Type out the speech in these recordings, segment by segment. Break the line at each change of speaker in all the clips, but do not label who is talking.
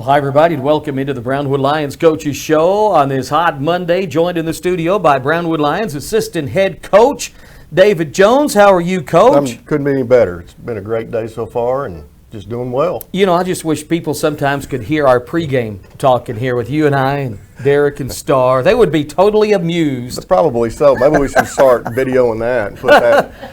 Hi, everybody, and welcome into the Brownwood Lions Coaches Show on this hot Monday, joined in the studio by Brownwood Lions assistant head coach, David Jones. How are you, Coach?
Couldn't be any better. It's been a great day so far and just doing well.
You know, I just wish people sometimes could hear our pregame talking here with you and I and Derek and Star. They would be totally amused.
Probably so. Maybe we should start videoing that and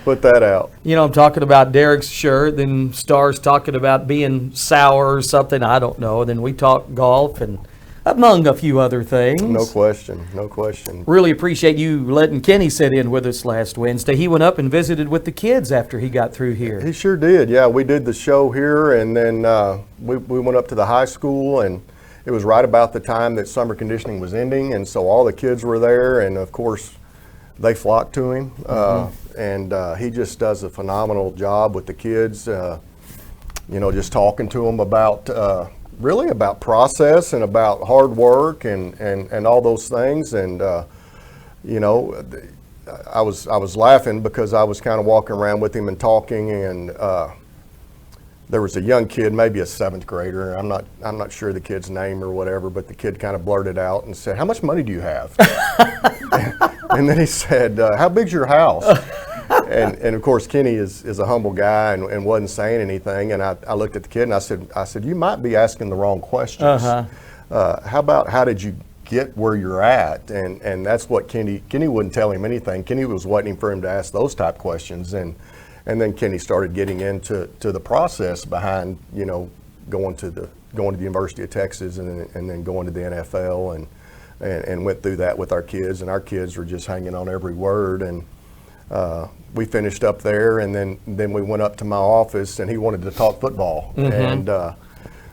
put that out.
You know, I'm talking about Derek's shirt, then Star's talking about being sour or something, I don't know. And then we talk golf and among a few other things.
No question, no question.
Really appreciate you letting Kenny sit in with us last Wednesday. He went up and visited with the kids after he got through here.
He sure did, yeah. We did the show here, and then we went up to the high school, and it was right about the time that summer conditioning was ending, and so all the kids were there, and of course they flocked to him. And he just does a phenomenal job with the kids, you know, just talking to them about really about process and about hard work and all those things. And you know, I was laughing because I was kind of walking around with him and talking, and there was a young kid, maybe a 7th grader. I'm not sure the kid's name or whatever, but the kid kind of blurted out and said, "How much money do you have?" And then he said, "How big's your house?" And of course Kenny is a humble guy and wasn't saying anything. And I looked at the kid and I said, "You might be asking the wrong questions. How about how did you get where you're at?" And that's what Kenny wouldn't tell him anything. Kenny was waiting for him to ask those type questions. And then Kenny started getting into the process behind, you know, going to the University of Texas and then going to the NFL and went through that with our kids, and our kids were just hanging on every word. And we finished up there, and then we went up to my office, and he wanted to talk football. And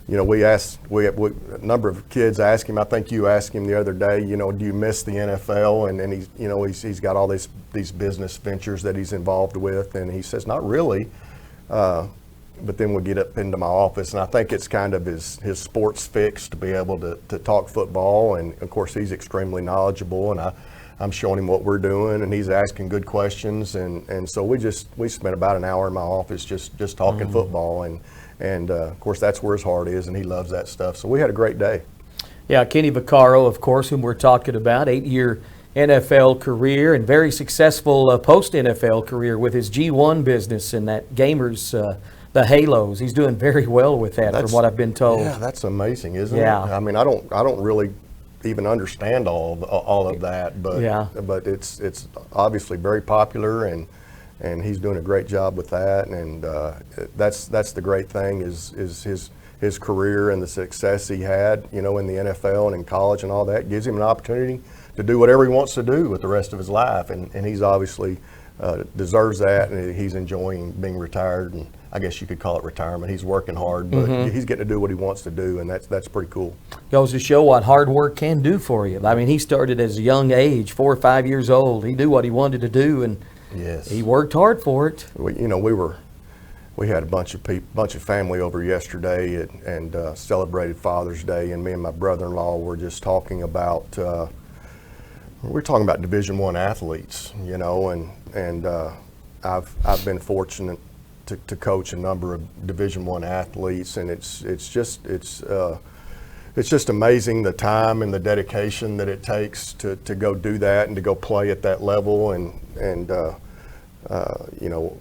you know, a number of kids asked him. I think you asked him the other day, you know, do you miss the NFL? And he's, you know, he's got all these business ventures that he's involved with, and he says not really. But then we get up into my office, and I think it's kind of his sports fix to be able to talk football. And of course he's extremely knowledgeable, and I'm showing him what we're doing, and he's asking good questions. And so we spent about an hour in my office just talking football. And of course that's where his heart is, and he loves that stuff. So we had a great day.
Yeah, Kenny Vaccaro, of course, whom we're talking about, 8-year NFL career and very successful post-NFL career with his G1 business and that Gamers, the Halos. He's doing very well with that, from what I've been told.
Yeah, that's amazing, isn't it?
Yeah.
I mean, I don't really even understand all of that, but
yeah.
But it's obviously very popular, and he's doing a great job with that. And that's the great thing is his career and the success he had, you know, in the NFL and in college and all that gives him an opportunity to do whatever he wants to do with the rest of his life, and he's obviously deserves that, and he's enjoying being retired. And I guess you could call it retirement. He's working hard, but he's getting to do what he wants to do, and that's pretty cool. Goes
to show what hard work can do for you. I mean, he started as a young age, 4 or 5 years old. He knew what he wanted to do, and
yes,
he worked hard for it.
You know, we had a bunch of family over yesterday and celebrated Father's Day, and me and my brother-in-law were just talking about we're talking about Division I athletes, you know, and I've been fortunate to coach a number of Division I athletes, and it's just amazing the time and the dedication that it takes to go do that and to go play at that level. And you know,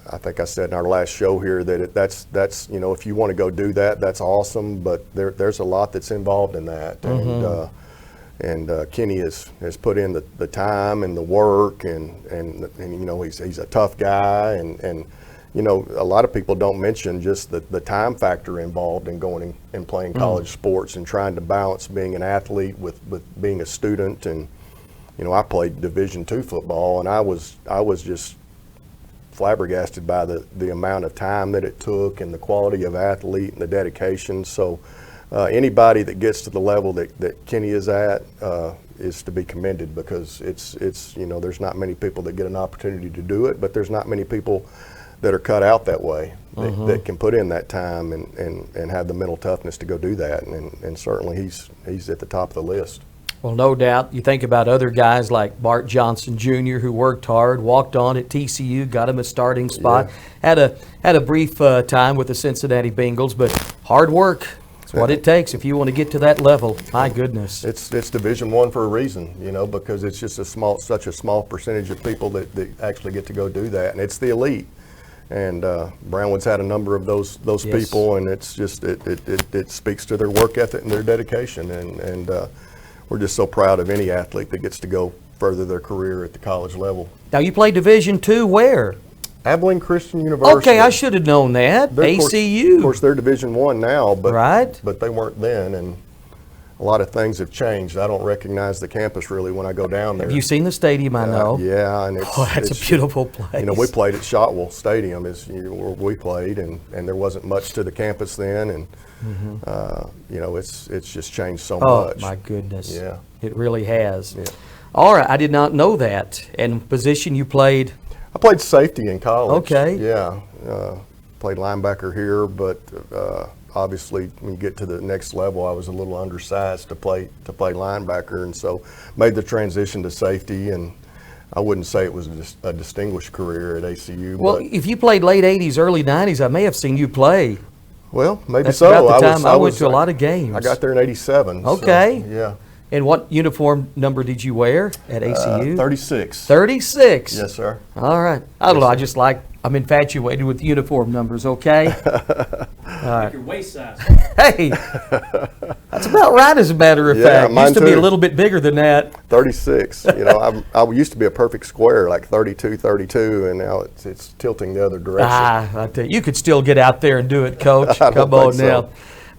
I think I said in our last show here that that's you know, if you want to go do that, that's awesome, but there's a lot that's involved in that. And Kenny has put in the time and the work, and you know, he's a tough guy, and you know, a lot of people don't mention just the time factor involved in going and playing college sports and trying to balance being an athlete with being a student. And you know, I played Division II football, and I was just flabbergasted by the amount of time that it took and the quality of athlete and the dedication. So anybody that gets to the level that Kenny is at is to be commended, because it's you know, there's not many people that get an opportunity to do it, but there's not many people that are cut out that way, that can put in that time and have the mental toughness to go do that. And certainly he's at the top of the list.
Well, no doubt. You think about other guys like Bart Johnson Jr., who worked hard, walked on at TCU, got him a starting spot, had a brief time with the Cincinnati Bengals, but hard work That's what it takes if you want to get to that level. My goodness.
It's Division I for a reason, because it's just such a small percentage of people that actually get to go do that, and it's the elite. And Brownwood's had a number of those yes. people, and it's just it speaks to their work ethic and their dedication, and we're just so proud of any athlete that gets to go further their career at the college level.
Now you play Division II where?
Abilene Christian University.
Okay, I should have known that. ACU.
Of course, they're Division I now, but
right.
But they weren't then, and a lot of things have changed. I don't recognize the campus really when I go down there.
Have you seen the stadium? I know.
Yeah, and
that's a beautiful place.
We played at Shotwell Stadium where we played, and there wasn't much to the campus then, and it's just changed so much.
Oh my goodness.
Yeah,
it really has.
Yeah.
All right, I did not know that. And position you played?
I played safety in college.
Okay.
Yeah, played linebacker here, but obviously when you get to the next level, I was a little undersized to play linebacker, and so made the transition to safety. And I wouldn't say it was a distinguished career at ACU.
Well,
but
if you played late '80s, early '90s, I may have seen you play.
Well, maybe
That's
so.
About the time I went to a lot of games.
I got there in '87.
Okay.
So, yeah.
And what uniform number did you wear at ACU?
36.
36?
Yes, sir.
All right. I don't know. I'm infatuated with uniform numbers, okay? All right.
Your waist size.
Hey, that's about right as a matter of fact.
Mine
Used to be a
too.
little bit bigger than that.
36. I used to be a perfect square, like 32, 32, and now it's tilting the other direction.
I tell you, you could still get out there and do it, Coach.
I don't
Come on
think so.
now.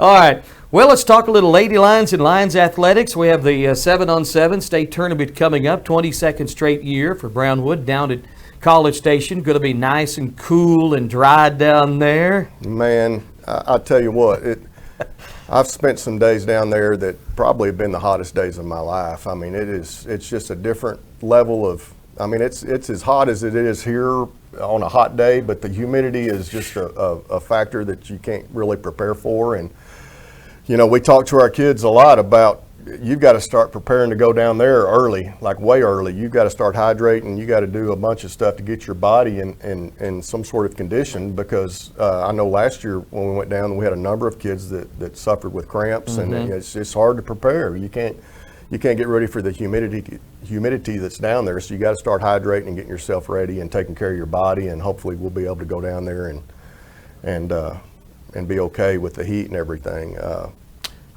All right. Well, let's talk a little Lady Lions and Lions athletics. We have the 7-on-7 state tournament coming up, 22nd straight year for Brownwood down at College Station. Going to be nice and cool and dry down there.
Man, I'll tell you what, I've spent some days down there that probably have been the hottest days of my life. I mean, it's just a different level of, it's as hot as it is here on a hot day, but the humidity is just a factor that you can't really prepare for. And we talk to our kids a lot about you've got to start preparing to go down there early, like way early. You've got to start hydrating. You got to do a bunch of stuff to get your body in some sort of condition, because I know last year when we went down, we had a number of kids that suffered with cramps, and it's hard to prepare. You can't get ready for the humidity that's down there. So you got to start hydrating and getting yourself ready and taking care of your body, and hopefully we'll be able to go down there and be okay with the heat and everything.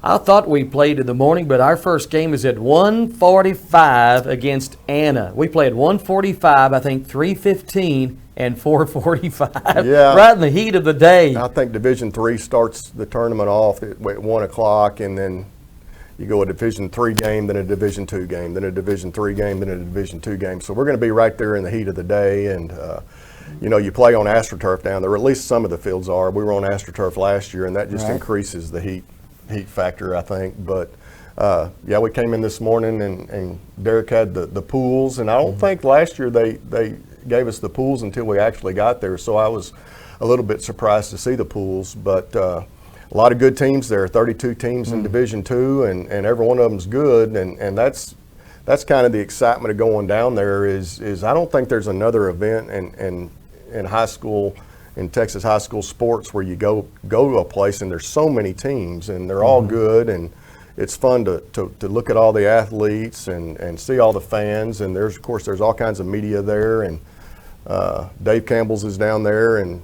I thought we played in the morning, but our first game is at 1:45 against Anna. We played 1:45, I think 3:15 and 4:45.
Yeah,
right in the heat of the day.
I think Division III starts the tournament off at 1 o'clock, and then you go a Division III game, then a Division II game, then a Division III game, then a Division II game. So we're going to be right there in the heat of the day, and you play on AstroTurf down there, or at least some of the fields are. We were on AstroTurf last year, and that just increases the heat factor, I think. But we came in this morning, and Derek had the pools, and I don't think last year they gave us the pools until we actually got there, so I was a little bit surprised to see the pools. But a lot of good teams there, 32 teams in Division II, and every one of them's good, and that's kind of the excitement of going down there is I don't think there's another event in high school, in Texas high school sports, where you go to a place and there's so many teams and they're all good, and it's fun to look at all the athletes and see all the fans, and there's all kinds of media there, and Dave Campbell's is down there, and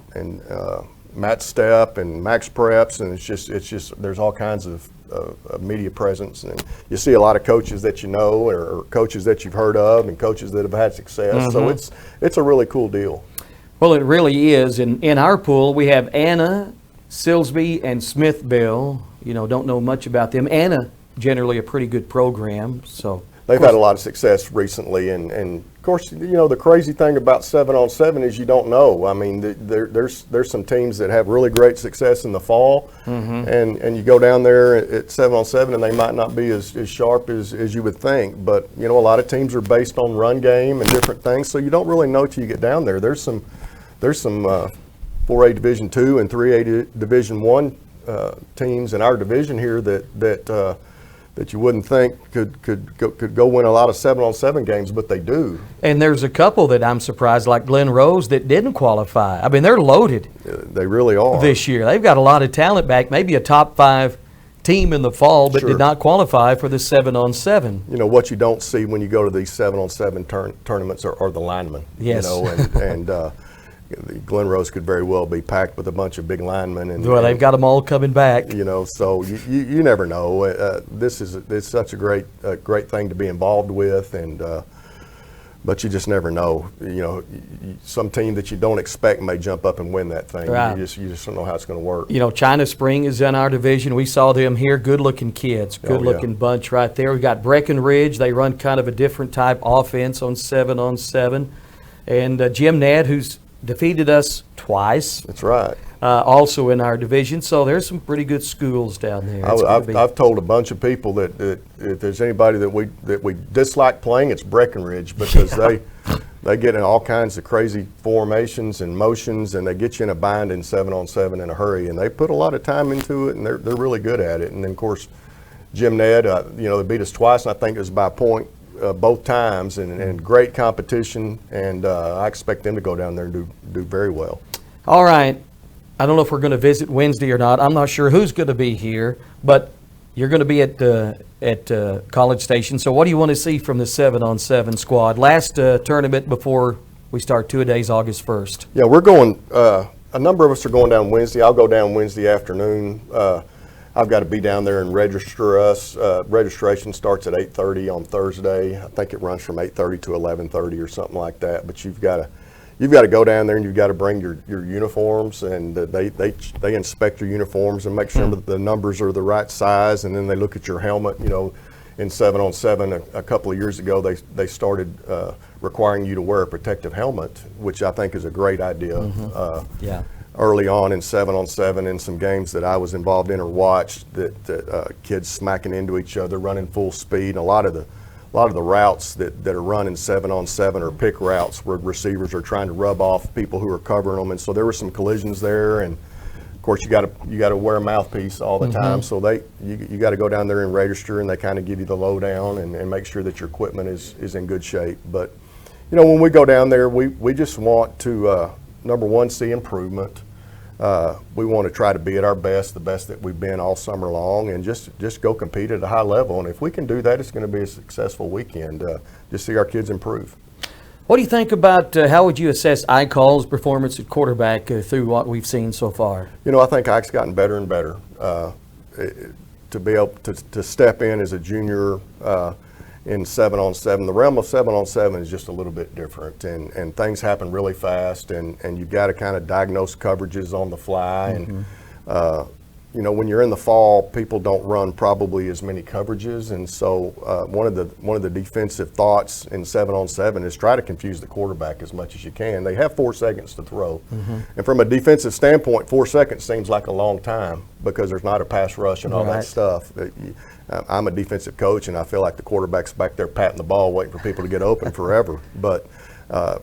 Matt Stepp and Max Preps, and it's just there's all kinds of media presence, and you see a lot of coaches that you know, or coaches that you've heard of, and coaches that have had success. So it's a really cool deal.
Well, it really is. In our pool, we have Anna, Silsbee, and Smithville. Don't know much about them. Anna, generally a pretty good program. So
they've had a lot of success recently, and of course, the crazy thing about 7-on-7 is you don't know. I mean, there's some teams that have really great success in the fall, and you go down there at 7-on-7, and they might not be as sharp as you would think. But a lot of teams are based on run game and different things, so you don't really know till you get down there. There's some 4A Division II and 3A Division I teams in our division here that you wouldn't think could go win a lot of 7-on-7 games, but they do.
And there's a couple that I'm surprised, like Glen Rose, that didn't qualify. I mean, they're loaded.
They really are
this year. They've got a lot of talent back. Maybe a top 5 team in the fall, but
Sure.
did not qualify for the 7-on-7.
You know, what you don't see when you go to these 7-on-7 tournaments are the linemen.
Yes.
You know, and Glen Rose could very well be packed with a bunch of big linemen. And
Well, they've got them all coming back.
You know, so you never know. It's such a great thing to be involved with, and but you just never know. You know, some team that you don't expect may jump up and win that thing.
Right.
You just don't know how it's going to work.
You know, China Spring is in our division. We saw them here. Good-looking kids.
Oh,
Good-looking bunch right there. We got Breckenridge. They run kind of a different type offense on 7-on-7. And Jim Ned, who's defeated us twice.
That's right.
Also in our division. So there's some pretty good schools down there.
I've told a bunch of people that if there's anybody that we dislike playing, it's Breckenridge, because they get in all kinds of crazy formations and motions, and they get you in a bind in 7-on-7 in a hurry, and they put a lot of time into it, and they're really good at it. And then of course, Jim Ned, you know, they beat us twice, and I think it was by a point both times, and great competition, and I expect them to go down there and do very well.
All right. I don't know if we're going to visit Wednesday or not. I'm not sure who's going to be here, but you're going to be at College Station. So what do you want to see from the 7-on-7 squad? Last tournament before we start two-a-days August 1st.
Yeah, we're going, a number of us are going down Wednesday. I'll go down Wednesday afternoon. I've got to be down there and register us. Registration starts at 8:30 on Thursday. I think it runs from 8:30 to 11:30 or something like that. But you've got to go down there, and you've got to bring your uniforms, and they inspect your uniforms and make sure that the numbers are the right size, and then they look at your helmet. You know, in 7-on-7 a couple of years ago, they started requiring you to wear a protective helmet, which I think is a great idea.
Yeah.
Early on in 7-on-7, in some games that I was involved in or watched, that kids smacking into each other, running full speed. And a lot of the routes that are run in 7-on-7 are pick routes where receivers are trying to rub off people who are covering them, and so there were some collisions there. And of course, you got to wear a mouthpiece all the time, so you got to go down there and register, and they kind of give you the lowdown and make sure that your equipment is in good shape. But you know, when we go down there, we just want to number one, see improvement. We want to try to be at our best, the best that we've been all summer long, and just go compete at a high level. And if we can do that, it's going to be a successful weekend. Just see our kids improve.
What do you think about, how would you assess Icall's performance at quarterback through what we've seen so far?
You know, I think Ike's gotten better and better. To be able to step in as a junior in 7-on-7, the realm of 7-on-7 is just a little bit different, and things happen really fast, and you've got to kind of diagnose coverages on the fly. And you know, when you're in the fall, people don't run probably as many coverages, and so one of the defensive thoughts in 7-on-7 is try to confuse the quarterback as much as you can. They have 4 seconds to throw, and from a defensive standpoint, 4 seconds seems like a long time because there's not a pass rush and all that stuff. I'm a defensive coach, and I feel like the quarterback's back there patting the ball, waiting for people to get open forever. But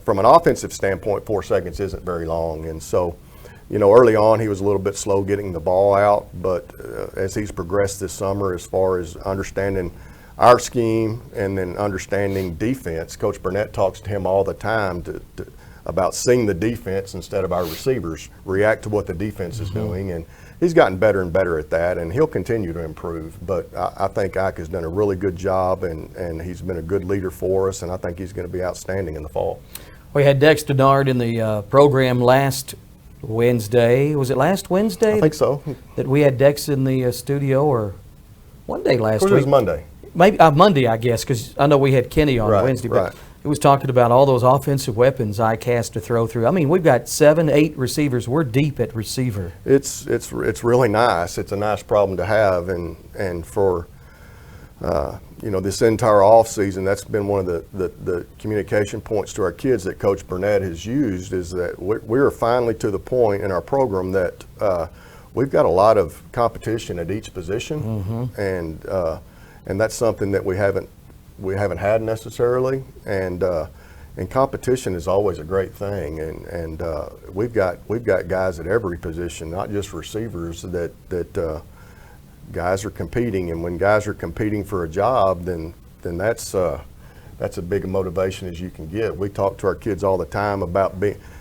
from an offensive standpoint, 4 seconds isn't very long, and so. You know, early on he was a little bit slow getting the ball out, but as he's progressed this summer as far as understanding our scheme and then understanding defense, Coach Burnett talks to him all the time about seeing the defense instead of our receivers react to what the defense is doing, and he's gotten better and better at that, and he'll continue to improve. But I think Ike has done a really good job, and he's been a good leader for us, and I think he's going to be outstanding in the fall. We
had Dex Denard in the program last Wednesday. Was it last Wednesday?
I think so.
That we had Dex in the studio, or one day last week?
It was Monday.
Maybe Monday, I guess, because I know we had Kenny on Wednesday. But it was talking about all those offensive weapons Ike has to throw through. I mean, we've got 7, 8 receivers. We're deep at receiver.
It's really nice. It's a nice problem to have, and for you know, this entire off season, that's been one of the communication points to our kids that Coach Burnett has used, is that we are finally to the point in our program that we've got a lot of competition at each position, and that's something that we haven't had necessarily, and competition is always a great thing, and we've got guys at every position, not just receivers, that guys are competing, and when guys are competing for a job, then that's a big motivation as you can get. We talk to our kids all the time about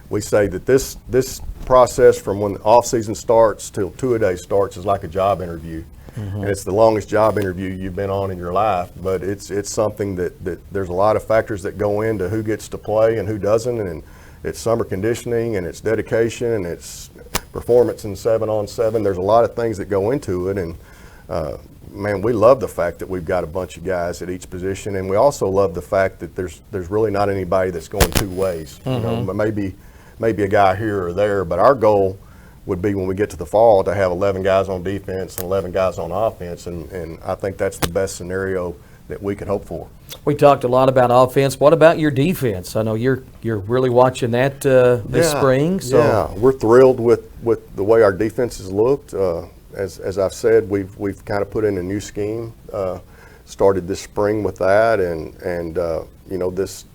we say that this process from when the off season starts till two-a-day starts is like a job interview. and it's the longest job interview you've been on in your life. But it's something that there's a lot of factors that go into who gets to play and who doesn't, and it's summer conditioning, and it's dedication, and it's performance in 7-on-7. There's a lot of things that go into it, and man, we love the fact that we've got a bunch of guys at each position, and we also love the fact that there's really not anybody that's going two ways. You know, maybe a guy here or there, but our goal would be when we get to the fall to have 11 guys on defense and 11 guys on offense, and I think that's the best scenario that we could hope for.
We talked a lot about offense. What about your defense? I know you're really watching that this spring. So.
Yeah, we're thrilled with the way our defense has looked. As I've said, we've kind of put in a new scheme. Started this spring with that, and you know, this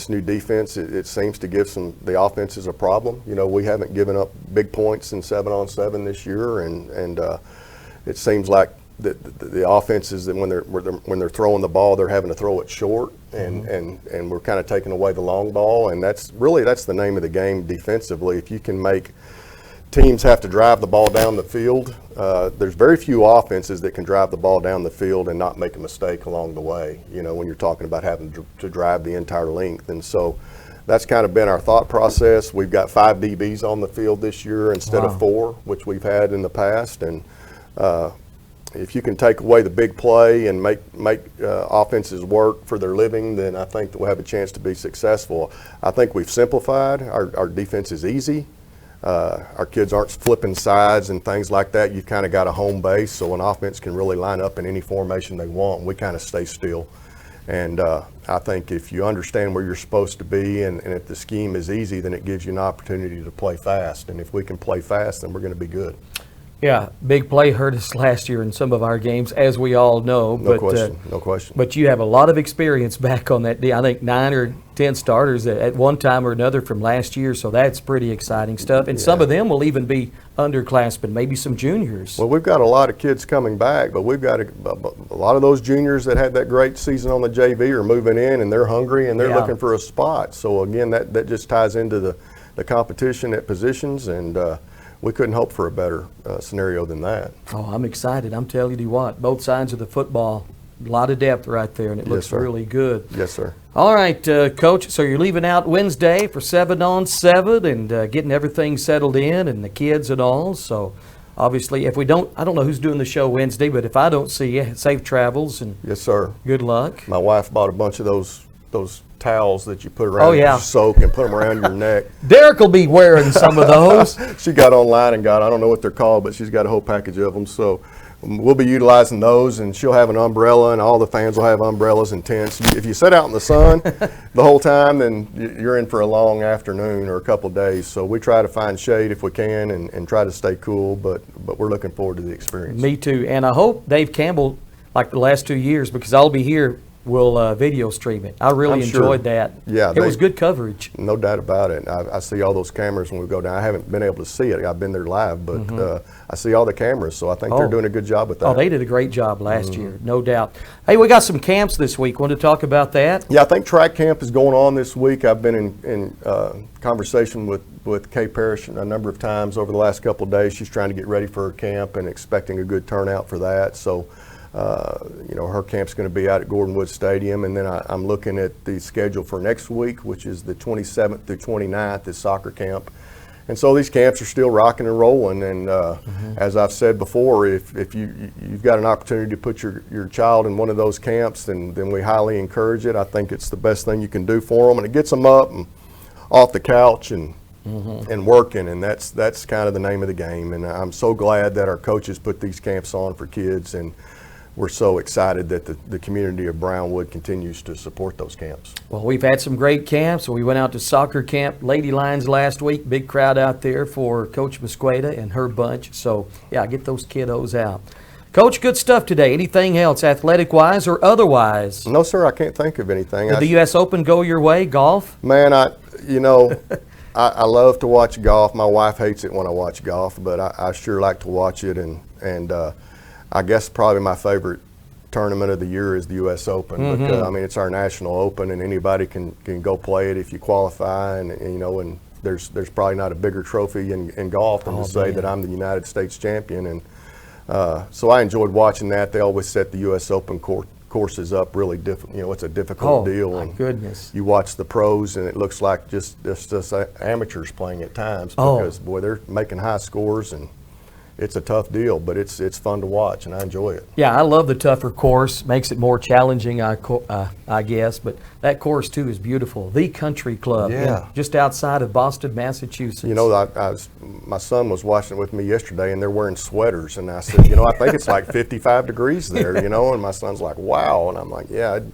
new defense, it seems to give the offenses a problem. You know, we haven't given up big points in 7-on-7 this year, and it seems like the offenses that when they're throwing the ball, they're having to throw it short, and we're kind of taking away the long ball, and that's the name of the game defensively. If you can make teams have to drive the ball down the field, there's very few offenses that can drive the ball down the field and not make a mistake along the way, you know, when you're talking about having to drive the entire length. And so that's kind of been our thought process. We've got 5 DBs on the field this year instead of 4, which we've had in the past. And if you can take away the big play and make offenses work for their living, then I think that we'll have a chance to be successful. I think we've simplified. Our defense is easy. Our kids aren't flipping sides and things like that. You've kind of got a home base, so an offense can really line up in any formation they want, and we kind of stay still. And I think if you understand where you're supposed to be and if the scheme is easy, then it gives you an opportunity to play fast. And if we can play fast, then we're going to be good.
Yeah, big play hurt us last year in some of our games, as we all know.
No question.
But you have a lot of experience back on that. I think 9 or 10 starters at one time or another from last year, so that's pretty exciting stuff. And some of them will even be underclassmen, maybe some juniors.
Well, we've got a lot of kids coming back, but we've got a lot of those juniors that had that great season on the JV are moving in, and they're hungry, and they're looking for a spot. So, again, that just ties into the competition at positions, and we couldn't hope for a better scenario than that.
Oh, I'm excited. I'm telling you what, both sides of the football, a lot of depth right there, and it looks really good.
Yes, sir.
All right, Coach, so you're leaving out Wednesday for 7-on-7 and getting everything settled in and the kids and all. So, obviously, I don't know who's doing the show Wednesday, but if I don't see you, safe travels and
yes, sir.
Good luck.
My wife bought a bunch of those towels that you put around your soak and put them around your neck.
Derek will be wearing some of those.
She got online and I don't know what they're called, but she's got a whole package of them. So we'll be utilizing those, and she'll have an umbrella, and all the fans will have umbrellas and tents. If you sit out in the sun the whole time, then you're in for a long afternoon or a couple of days. So we try to find shade if we can and try to stay cool, but we're looking forward to the experience.
Me too. And I hope Dave Campbell, like the last 2 years, because I'll be here, will video stream it. I really enjoyed that.
Yeah,
it was good coverage.
No doubt about it. I see all those cameras when we go down. I haven't been able to see it. I've been there live, but I see all the cameras, so I think they're doing a good job with that.
Oh, they did a great job last year, no doubt. Hey, we got some camps this week. Want to talk about that?
Yeah, I think track camp is going on this week. I've been in conversation with Kay Parrish a number of times over the last couple of days. She's trying to get ready for her camp and expecting a good turnout for that. So, her camp's going to be out at Brownwood Stadium, and then I'm looking at the schedule for next week, which is the 27th through 29th is soccer camp. And so these camps are still rocking and rolling, and as I've said before, if you've got an opportunity to put your child in one of those camps, then we highly encourage it. I think it's the best thing you can do for them, and it gets them up and off the couch and working, and that's kind of the name of the game. And I'm so glad that our coaches put these camps on for kids, and we're so excited that the community of Brownwood continues to support those camps.
Well, we've had some great camps. We went out to soccer camp, Lady Lions last week. Big crowd out there for Coach Mosqueda and her bunch. So, yeah, get those kiddos out. Coach, good stuff today. Anything else, athletic-wise or otherwise?
No, sir, I can't think of anything.
Did the U.S. Open go your way, golf?
Man, I love to watch golf. My wife hates it when I watch golf, but I sure like to watch it, and I guess probably my favorite tournament of the year is the U.S. Open because it's our national open, and anybody can go play it if you qualify, and there's probably not a bigger trophy in golf than to say that I'm the United States champion, and So I enjoyed watching that. They always set the U.S. Open courses up really difficult. You know, it's a difficult deal.
My
and
goodness.
You watch the pros, and it looks like just amateurs playing at times because boy, they're making high scores, and it's a tough deal, but it's fun to watch, and I enjoy it.
Yeah, I love the tougher course. Makes it more challenging, I guess. But that course too is beautiful. The Country Club, just outside of Boston, Massachusetts.
You know, my son was watching it with me yesterday, and they're wearing sweaters, and I said, you know, I think it's like 55 degrees there, you know, and my son's like, wow, and I'm like, yeah, it'd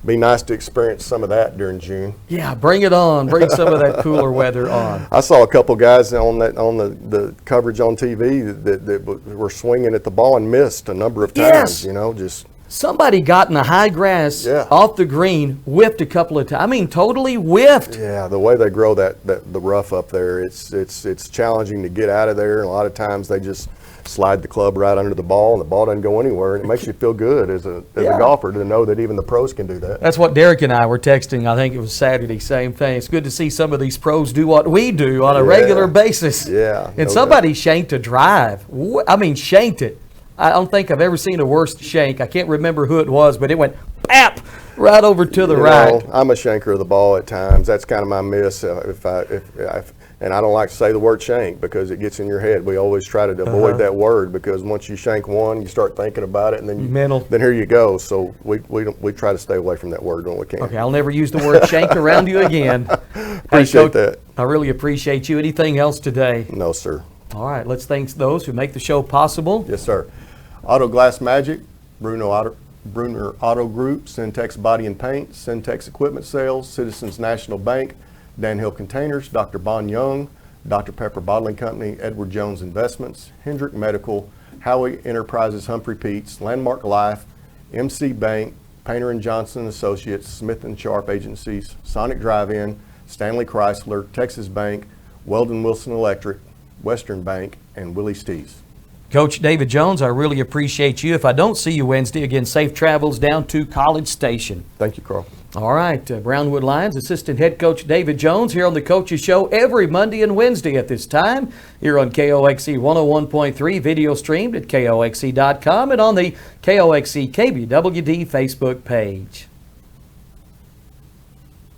be nice to experience some of that during June.
Yeah, bring it on. Bring some of that cooler weather on.
I saw a couple guys on the coverage on TV that were swinging at the ball and missed a number of times.
Yes.
You know, just
somebody got in the high grass off the green, whiffed a couple of times. I mean, totally whiffed.
Yeah, the way they grow the rough up there, it's challenging to get out of there, and a lot of times they just slide the club right under the ball, and the ball doesn't go anywhere, and it makes you feel good as a golfer to know that even the pros can do that.
That's what Derek and I were texting. I think it was Saturday, same thing. It's good to see some of these pros do what we do on a regular basis.
Yeah.
And somebody shanked a drive. I mean, shanked it. I don't think I've ever seen a worse shank. I can't remember who it was, but it went pap right over to the right.
I'm a shanker of the ball at times. That's kind of my miss. And I don't like to say the word shank because it gets in your head. We always try to avoid that word, because once you shank one, you start thinking about it, and then then here you go. So we try to stay away from that word when we can.
Okay, I'll never use the word shank around you again.
Appreciate that.
I really appreciate you. Anything else today?
No, sir.
All right, let's thank those who make the show possible.
Yes, sir. Auto Glass Magic, Bruner Auto Group, Syntex Body and Paint, Syntex Equipment Sales, Citizens National Bank, Dan Hill Containers, Dr. Bon Young, Dr. Pepper Bottling Company, Edward Jones Investments, Hendrick Medical, Howie Enterprises Humphrey Peets, Landmark Life, MC Bank, Painter & Johnson Associates, Smith & Sharp Agencies, Sonic Drive-In, Stanley Chrysler, Texas Bank, Weldon Wilson Electric, Western Bank, and Willie's Teas.
Coach David Jones, I really appreciate you. If I don't see you Wednesday, again, safe travels down to College Station.
Thank you, Carl.
All right, Brownwood Lions assistant head coach David Jones here on the Coaches Show every Monday and Wednesday at this time here on KOXC 101.3, video streamed at KOXC.com and on the KOXC KBWD Facebook page.